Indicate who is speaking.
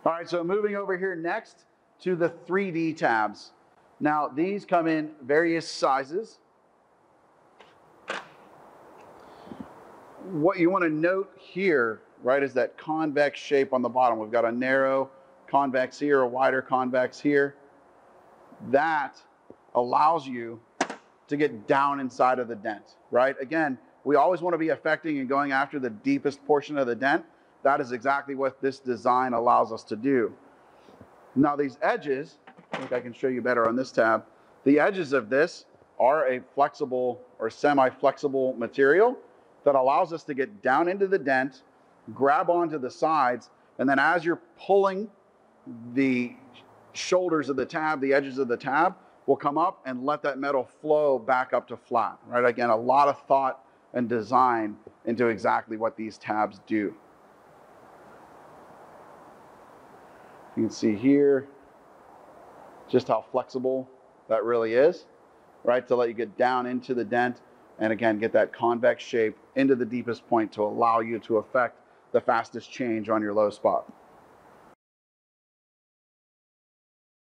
Speaker 1: All right, so moving over here next to the 3D tabs. Now, these come in various sizes. What you want to note here, right, is that convex shape on the bottom. We've got a narrow convex here, a wider convex here. That allows you to get down inside of the dent, right? Again, we always want to be affecting and going after the deepest portion of the dent. That is exactly what this design allows us to do. Now these edges, I think I can show you better on this tab. The edges of this are a flexible or semi-flexible material that allows us to get down into the dent, grab onto the sides, and then as you're pulling the shoulders of the tab, the edges of the tab will come up and let that metal flow back up to flat, right? Again, a lot of thought and design into exactly what these tabs do. You can see here just how flexible that really is, right? To let you get down into the dent and again, get that convex shape into the deepest point to allow you to affect the fastest change on your low spot.